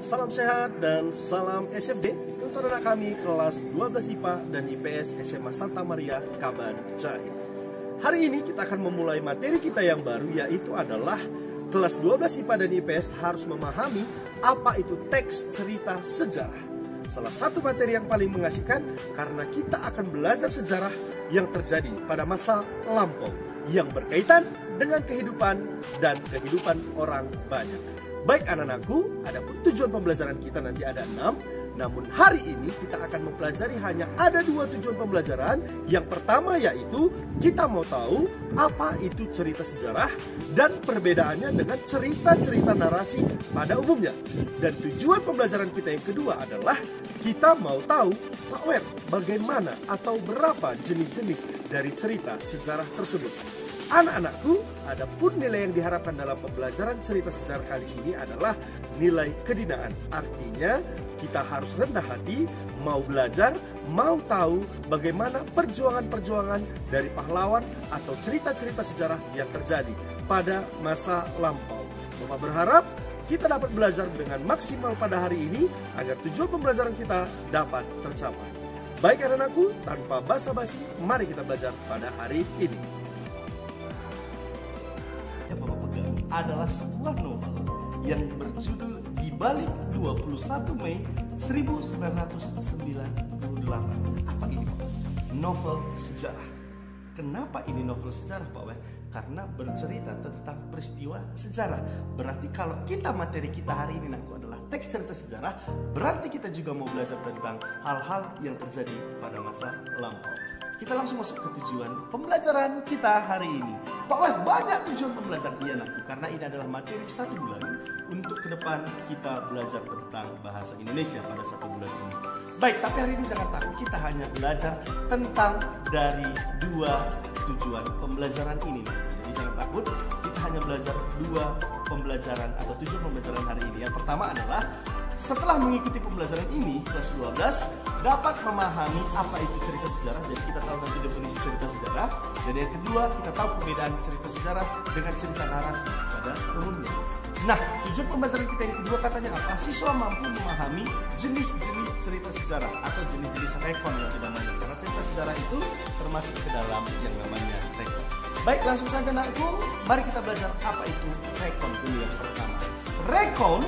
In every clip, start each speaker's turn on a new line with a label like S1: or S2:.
S1: Salam sehat dan salam SFD untuk anak kami kelas 12 IPA dan IPS SMA Santa Maria Kaban Jahe. Hari ini kita akan memulai materi kita yang baru, yaitu adalah kelas 12 IPA dan IPS harus memahami apa itu teks cerita sejarah. Salah satu materi yang paling mengasihkan karena kita akan belajar sejarah yang terjadi pada masa lampau yang berkaitan dengan kehidupan dan kehidupan orang banyak. Baik anak-anakku, adapun tujuan pembelajaran kita nanti ada 6. Namun hari ini kita akan mempelajari hanya ada 2 tujuan pembelajaran. Yang pertama yaitu kita mau tahu apa itu cerita sejarah dan perbedaannya dengan cerita-cerita narasi pada umumnya. Dan tujuan pembelajaran kita yang kedua adalah kita mau tahu, Pak Wer, bagaimana atau berapa jenis-jenis dari cerita sejarah tersebut. Anak-anakku, adapun nilai yang diharapkan dalam pembelajaran cerita sejarah kali ini adalah nilai kedinaan. Artinya kita harus rendah hati, mau belajar, mau tahu bagaimana perjuangan-perjuangan dari pahlawan atau cerita-cerita sejarah yang terjadi pada masa lampau. Bapak berharap kita dapat belajar dengan maksimal pada hari ini agar tujuan pembelajaran kita dapat tercapai. Baik anak-anakku, tanpa basa-basi, mari kita belajar pada hari ini. Adalah sebuah novel yang berjudul Di Balik 21 Mei 1998. Apa ini, Pak? Novel sejarah. Kenapa ini novel sejarah, Pak Wer? Karena bercerita tentang peristiwa sejarah. Berarti kalau materi kita hari ini adalah teks cerita sejarah, berarti kita juga mau belajar tentang hal-hal yang terjadi pada masa lampau. Kita langsung masuk ke tujuan pembelajaran kita hari ini. Pak Wer, banyak tujuan pembelajaran ini anakku, karena ini adalah materi 1 bulan untuk ke depan kita belajar tentang bahasa Indonesia pada 1 bulan ini. Baik, tapi hari ini jangan takut, kita hanya belajar tentang dari 2 tujuan pembelajaran ini. Jadi jangan takut, kita hanya belajar 2 pembelajaran atau tujuan pembelajaran hari ini. Yang pertama adalah setelah mengikuti pembelajaran ini, kelas 12 dapat memahami apa itu cerita sejarah. Jadi kita tahu nanti definisi cerita sejarah. Dan yang kedua, kita tahu perbedaan cerita sejarah dengan cerita narasi pada umumnya. Nah, tujuan pembelajaran kita yang kedua katanya apa? Siswa mampu memahami jenis-jenis cerita sejarah atau jenis-jenis rekon nanti namanya. Karena cerita sejarah itu termasuk ke dalam yang namanya rekon. Baik, langsung saja anakku, mari kita belajar apa itu rekon dulu yang pertama. Rekon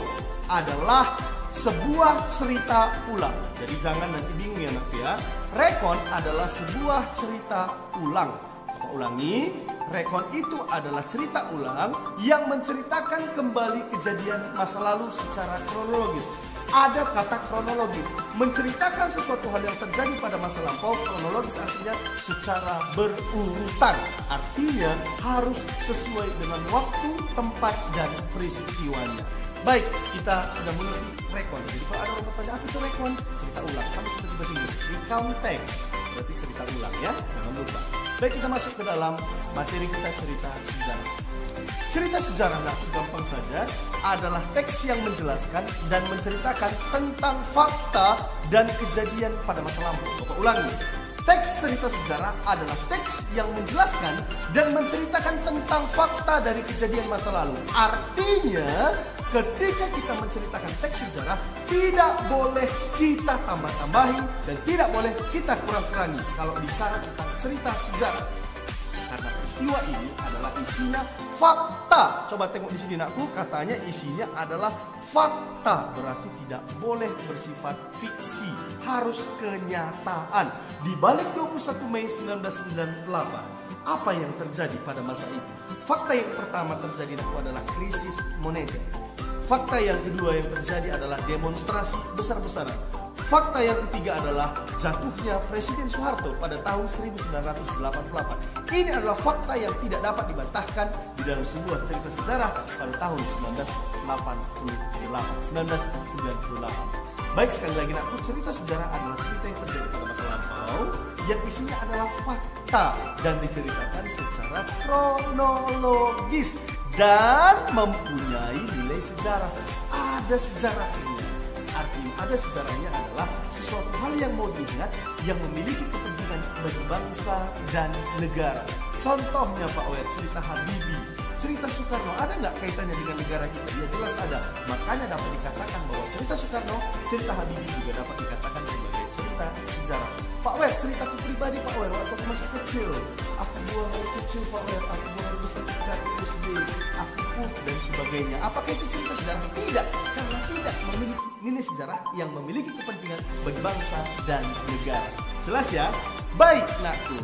S1: adalah sebuah cerita ulang. Jadi jangan nanti bingung ya anak ya. Rekon adalah sebuah cerita ulang. Bapak ulangi, rekon itu adalah cerita ulang yang menceritakan kembali kejadian masa lalu secara kronologis. Ada kata kronologis, menceritakan sesuatu hal yang terjadi pada masa lampau. Kronologis artinya secara berurutan. Artinya harus sesuai dengan waktu, tempat, dan peristiwanya. Baik, kita sudah mengerti rekon. Jadi kalau ada orang bertanya, apa itu rekon? Cerita ulang, sama seperti bahasa Inggris. Recount text, berarti cerita ulang ya, jangan lupa. Baik, kita masuk ke dalam materi kita, cerita sejarah. Cerita sejarah, nah gampang saja, adalah teks yang menjelaskan dan menceritakan tentang fakta dan kejadian pada masa lampau. Bapak ulangi. Teks cerita sejarah adalah teks yang menjelaskan dan menceritakan tentang fakta dari kejadian masa lalu. Artinya, ketika kita menceritakan teks sejarah, tidak boleh kita tambah-tambahin dan tidak boleh kita kurang-kurangi kalau bicara tentang cerita sejarah. Karena peristiwa ini adalah isinya fakta. Coba tengok di sini nakku, katanya isinya adalah fakta. Berarti tidak boleh bersifat fiksi, harus kenyataan. Di balik 21 Mei 1998, apa yang terjadi pada masa itu? Fakta yang pertama terjadi nakku adalah krisis moneter. Fakta yang kedua yang terjadi adalah demonstrasi besar-besaran. Fakta yang ketiga adalah jatuhnya Presiden Soeharto pada tahun 1988. Ini adalah fakta yang tidak dapat dibantahkan di dalam sebuah cerita sejarah pada tahun 1998. Baik, sekali lagi nakku, cerita sejarah adalah cerita yang terjadi pada masa lampau yang isinya adalah fakta dan diceritakan secara kronologis dan mempunyai nilai sejarah. Ada sejarahnya. Artinya ada sejarahnya adalah sesuatu hal yang mau diingat yang memiliki kepentingan bagi bangsa dan negara. Contohnya Pak Wer, cerita Habibie, cerita Soekarno ada nggak kaitannya dengan negara kita? Ya jelas ada. Makanya dapat dikatakan bahwa cerita Soekarno, cerita Habibie juga dapat dikatakan sebagai cerita sejarah. Pak Wer, ceritaku pribadi Pak Wer, waktu aku masih kecil, aku buang air kecil Pak Wer, aku buang air besar ketika SD, aku put dan sebagainya. Apakah itu cerita sejarah? Tidak, karena tidak memiliki nilai sejarah yang memiliki kepentingan bagi bangsa dan negara. Jelas ya? Baik, nakku.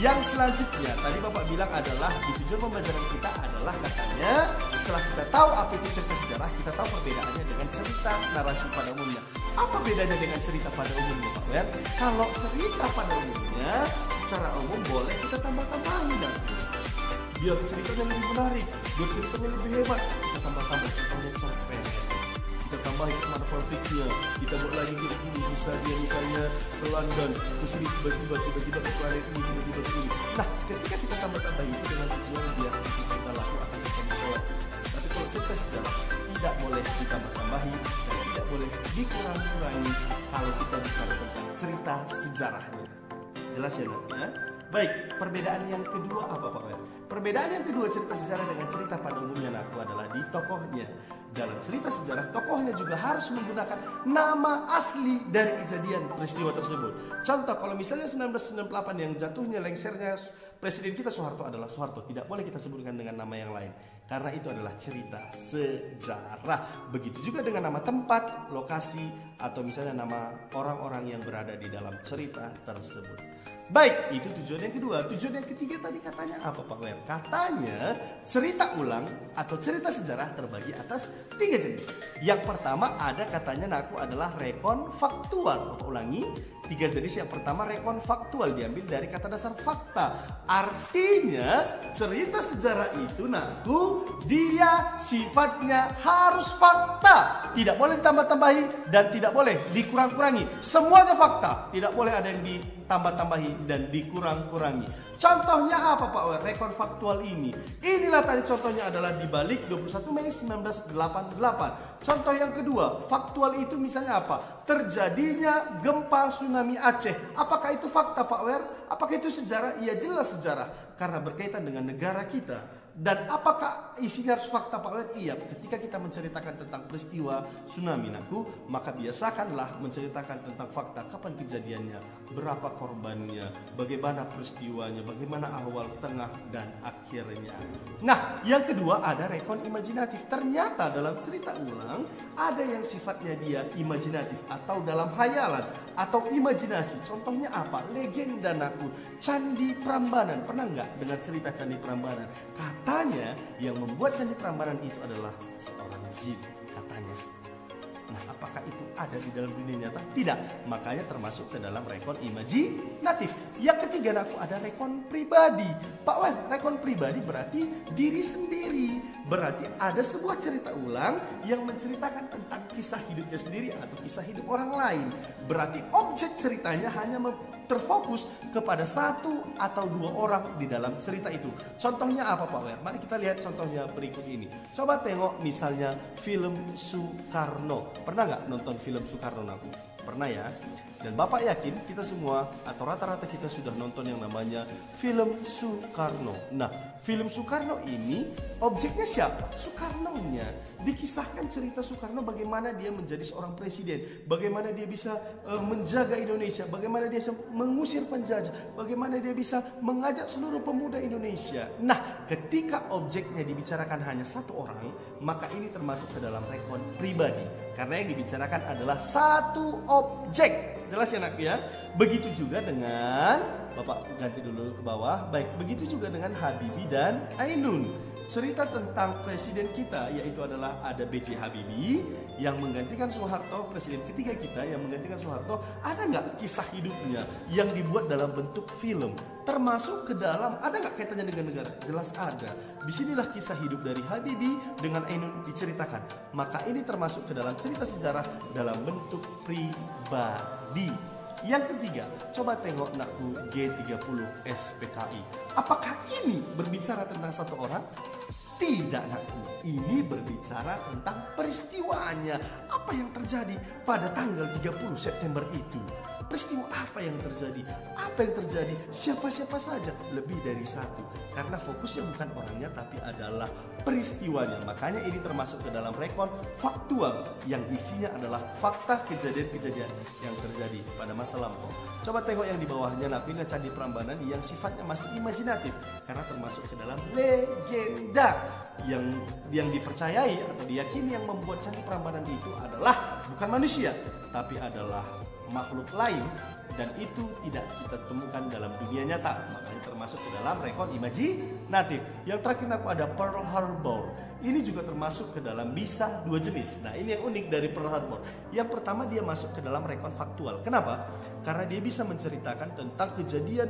S1: Yang selanjutnya tadi Bapak bilang adalah di tujuan pembelajaran kita adalah katanya setelah kita tahu apa itu cerita sejarah, kita tahu perbedaannya dengan cerita narasi pada umumnya. Apa bedanya dengan cerita pada umumnya Pak Wer? Kalau cerita pada umumnya secara umum boleh kita tambah-tambahin dan biar ceritanya lebih menarik, biar ceritanya lebih hebat, kita tambah-tambah contohnya cerpen. Kita tambahin kemana konfliknya, kita buat lagi gini, bisa dia misalnya ke London, ke sini tiba-tiba ke planet ini, tiba-tiba ke sini. Nah, ketika kita tambah-tambah itu dengan tujuan biar kita laku akan cerita. Tapi kalau cerita sejarah tidak boleh ditambah-tambahi dan tidak boleh dikurang-kurangi kalau kita bicara tentang cerita sejarahnya. Jelas ya Nak? Ya? Baik, perbedaan yang kedua apa Pak Wer? Perbedaan yang kedua cerita sejarah dengan cerita pada umumnya Nakku adalah di tokohnya. Dalam cerita sejarah, tokohnya juga harus menggunakan nama asli dari kejadian peristiwa tersebut. Contoh, kalau misalnya 1998 yang jatuhnya lengsernya Presiden kita Soeharto adalah Soeharto, tidak boleh kita sebutkan dengan nama yang lain. Karena itu adalah cerita sejarah. Begitu juga dengan nama tempat, lokasi, atau misalnya nama orang-orang yang berada di dalam cerita tersebut. Baik, itu tujuan yang kedua. Tujuan yang ketiga tadi katanya apa Pak Wer? Katanya cerita ulang atau cerita sejarah terbagi atas 3 jenis. Yang pertama ada katanya Nakku adalah rekonfaktual. Bapak ulangi, 3 jenis. Yang pertama rekonfaktual, diambil dari kata dasar fakta. Artinya cerita sejarah itu Nakku dia sifatnya harus fakta. Tidak boleh ditambah-tambahi dan tidak boleh dikurang-kurangi. Semuanya fakta, tidak boleh ada yang ditambah-tambahi dan dikurang-kurangi. Contohnya apa Pak Wer? Rekonfaktual ini. Inilah tadi contohnya adalah di balik 21 Mei 1988. Contoh yang kedua, faktual itu misalnya apa? Terjadinya gempa tsunami Aceh. Apakah itu fakta Pak Wer? Apakah itu sejarah? Iya jelas sejarah. Karena berkaitan dengan negara kita. Dan apakah isinya harus fakta Pak Wer? Iya, ketika kita menceritakan tentang peristiwa tsunami Nakku, maka biasakanlah menceritakan tentang fakta, kapan kejadiannya, berapa korbannya, bagaimana peristiwanya, bagaimana awal, tengah, dan akhirnya. Nah, yang kedua ada rekon imajinatif. Ternyata dalam cerita ulang ada yang sifatnya dia imajinatif atau dalam hayalan atau imajinasi. Contohnya apa? Legenda Nakku, Candi Prambanan. Pernah nggak dengar cerita Candi Prambanan? Katanya yang membuat Candi Prambanan itu adalah seorang jin, katanya. Nah, apakah itu ada di dalam dunia nyata? Tidak. Makanya termasuk ke dalam rekon imajinatif. Yang ketiga Nakku ada rekon pribadi. Pak Wen, rekon pribadi berarti diri sendiri. Berarti ada sebuah cerita ulang yang menceritakan tentang kisah hidupnya sendiri atau kisah hidup orang lain. Berarti objek ceritanya hanya terfokus kepada 1 atau 2 orang di dalam cerita itu. Contohnya apa Pak Wer? Mari kita lihat contohnya berikut ini. Coba tengok misalnya film Soekarno. Pernah nggak nonton film Soekarno Nakku? Pernah ya? Dan Bapak yakin kita semua atau rata-rata kita sudah nonton yang namanya film Soekarno. Nah, film Soekarno ini objeknya siapa? Soekarno-nya. Dikisahkan cerita Soekarno bagaimana dia menjadi seorang presiden, bagaimana dia bisa menjaga Indonesia, bagaimana dia bisa mengusir penjajah, bagaimana dia bisa mengajak seluruh pemuda Indonesia. Nah, ketika objeknya dibicarakan hanya 1 orang, maka ini termasuk ke dalam rekon pribadi. Karena yang dibicarakan adalah 1 objek. Jelas ya Nak ya? Begitu juga dengan, Bapak ganti dulu ke bawah. Baik, begitu juga dengan Habibie dan Ainun. Cerita tentang presiden kita yaitu adalah ada B.J. Habibie yang menggantikan Soeharto, presiden ketiga kita yang menggantikan Soeharto. Ada nggak kisah hidupnya yang dibuat dalam bentuk film? Termasuk ke dalam, ada nggak kaitannya dengan negara? Jelas ada. Disinilah kisah hidup dari Habibie dengan Ainun diceritakan. Maka ini termasuk ke dalam cerita sejarah dalam bentuk pribadi. Yang ketiga, coba tengok Nakku G30 SPKI. Apakah ini berbicara tentang 1 orang? Tidak Nakku, ini berbicara tentang peristiwanya. Apa yang terjadi pada tanggal 30 September itu? peristiwa apa yang terjadi, apa yang terjadi, siapa-siapa saja, lebih dari satu. Karena fokusnya bukan orangnya tapi adalah peristiwanya. Makanya ini termasuk ke dalam rekon faktual yang isinya adalah fakta kejadian-kejadian yang terjadi pada masa lampau. Coba tengok yang di bawahnya. Nah, ini Candi Prambanan yang sifatnya masih imajinatif karena termasuk ke dalam legenda yang dipercayai atau diyakini yang membuat Candi Prambanan itu adalah bukan manusia tapi adalah makhluk lain, dan itu tidak kita temukan dalam dunia nyata. Makanya termasuk ke dalam rekon imajinatif. Yang terakhir aku ada Pearl Harbor. Ini juga termasuk ke dalam bisa dua jenis. Nah, ini yang unik dari Pearl Harbor. Yang pertama, dia masuk ke dalam rekon faktual. Kenapa? Karena dia bisa menceritakan tentang kejadian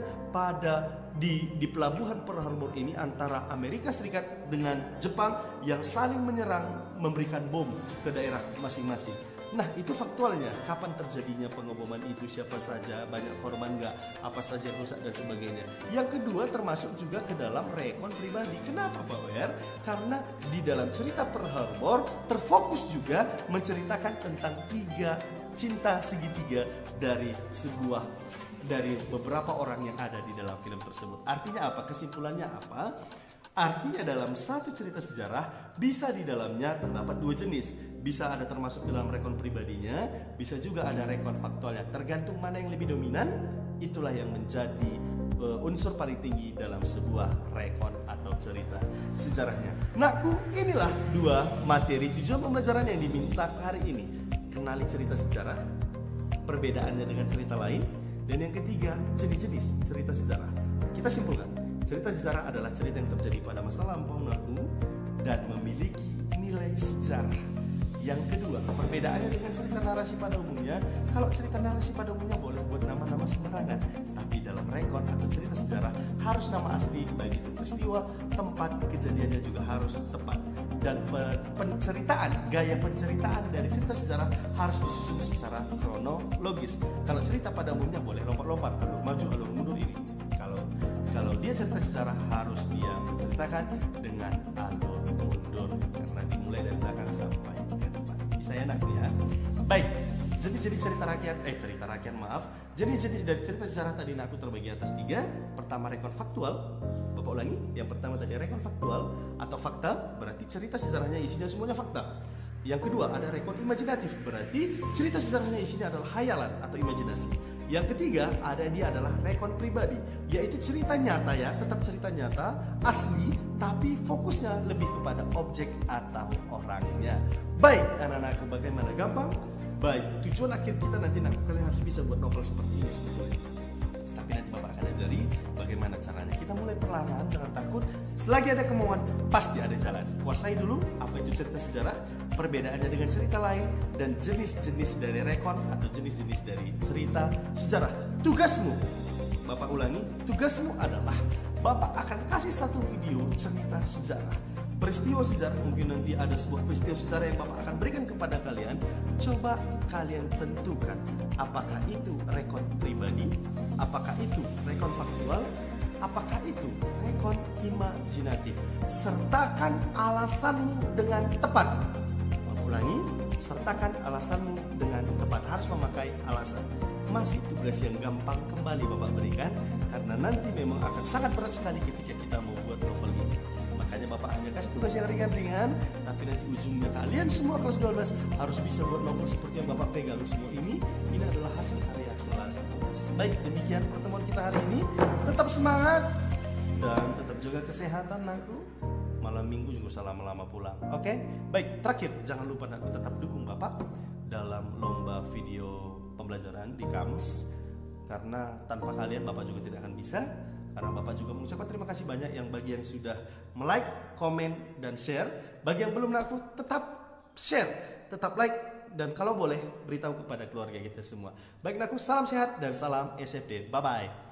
S1: di pelabuhan Pearl Harbor ini antara Amerika Serikat dengan Jepang yang saling menyerang memberikan bom ke daerah masing-masing. Nah, itu faktualnya. Kapan terjadinya pengeboman itu, siapa saja, banyak korban nggak, apa saja yang rusak dan sebagainya. Yang kedua, termasuk juga ke dalam rekon pribadi. Kenapa, Pak Wer? Karena di dalam cerita Pearl Harbor terfokus juga menceritakan tentang 3 cinta segitiga dari beberapa orang yang ada di dalam film tersebut. Artinya apa? Kesimpulannya apa? Artinya dalam satu cerita sejarah bisa di dalamnya terdapat 2 jenis. Bisa ada termasuk dalam rekon pribadinya, bisa juga ada rekon faktualnya. Tergantung mana yang lebih dominan, itulah yang menjadi unsur paling tinggi dalam sebuah rekon atau cerita sejarahnya. Nakku, inilah 2 materi tujuan pembelajaran yang diminta hari ini. Kenali cerita sejarah, perbedaannya dengan cerita lain, dan yang ketiga, jenis-jenis cerita sejarah. Kita simpulkan. Cerita sejarah adalah cerita yang terjadi pada masa lampau dan memiliki nilai sejarah. Yang kedua, perbedaannya dengan cerita narasi pada umumnya. Kalau cerita narasi pada umumnya boleh buat nama-nama sembarangan, tapi dalam rekon atau cerita sejarah harus nama asli, baik itu peristiwa, tempat, kejadiannya juga harus tepat. Dan gaya penceritaan dari cerita sejarah harus disusun secara kronologis. Kalau cerita pada umumnya boleh lompat-lompat, alur maju, alur mundur ini. Kalau dia cerita sejarah harus dia menceritakan dengan alur mundur karena dimulai dari belakang sampai ke depan. Bisa enak ya. Baik, jenis-jenis cerita rakyat maaf. Jenis-jenis dari cerita sejarah tadi aku terbagi atas 3. Pertama, rekon faktual. Bapak ulangi, yang pertama tadi rekon faktual atau fakta, berarti cerita sejarahnya isinya semuanya fakta. Yang kedua, ada rekon imajinatif, berarti cerita sejarahnya isinya adalah hayalan atau imajinasi. Yang ketiga, dia adalah rekon pribadi, yaitu cerita nyata ya, tetap cerita nyata, asli, tapi fokusnya lebih kepada objek atau orangnya. Baik, anak-anakku, bagaimana? Gampang? Baik, tujuan akhir kita nanti kalian harus bisa buat novel seperti ini sebetulnya. Tapi nanti Bapak akan ajari bagaimana caranya. Kita mulai perlahan, jangan takut. Selagi ada kemauan, pasti ada jalan. Kuasai dulu apa itu cerita sejarah, perbedaannya dengan cerita lain, dan jenis-jenis dari rekon atau jenis-jenis dari cerita sejarah. Tugasmu, Bapak ulangi, tugasmu adalah Bapak akan kasih satu video cerita sejarah, peristiwa sejarah. Mungkin nanti ada sebuah peristiwa sejarah yang Bapak akan berikan kepada kalian. Coba kalian tentukan apakah itu rekon pribadi, apakah itu rekon faktual, apakah itu rekon imajinatif. Sertakan alasanmu dengan tepat. Ulangi, sertakan alasanmu dengan tepat. Harus memakai alasan. Masih tugas yang gampang kembali Bapak berikan, karena nanti memang akan sangat berat sekali ketika kita mau buat novel ini. Makanya Bapak hanya kasih tugas yang ringan-ringan, tapi nanti ujungnya kalian semua kelas 12 harus bisa buat novel seperti yang Bapak pegang semua ini. Ini adalah hasil karya kelas 12. Baik, demikian pertemuan kita hari ini. Tetap semangat dan tetap jaga kesehatan aku. Malam minggu juga usah lama-lama pulang. Oke? Baik, terakhir jangan lupa aku tetap dukung Bapak dalam lomba video pembelajaran di KAMS, karena tanpa kalian Bapak juga tidak akan bisa. Karena Bapak juga mengucapkan terima kasih banyak yang bagi yang sudah like, komen, dan share. Bagi yang belum aku tetap share, tetap like, dan kalau boleh beritahu kepada keluarga kita semua. Baik aku, salam sehat dan salam SFD. Bye-bye.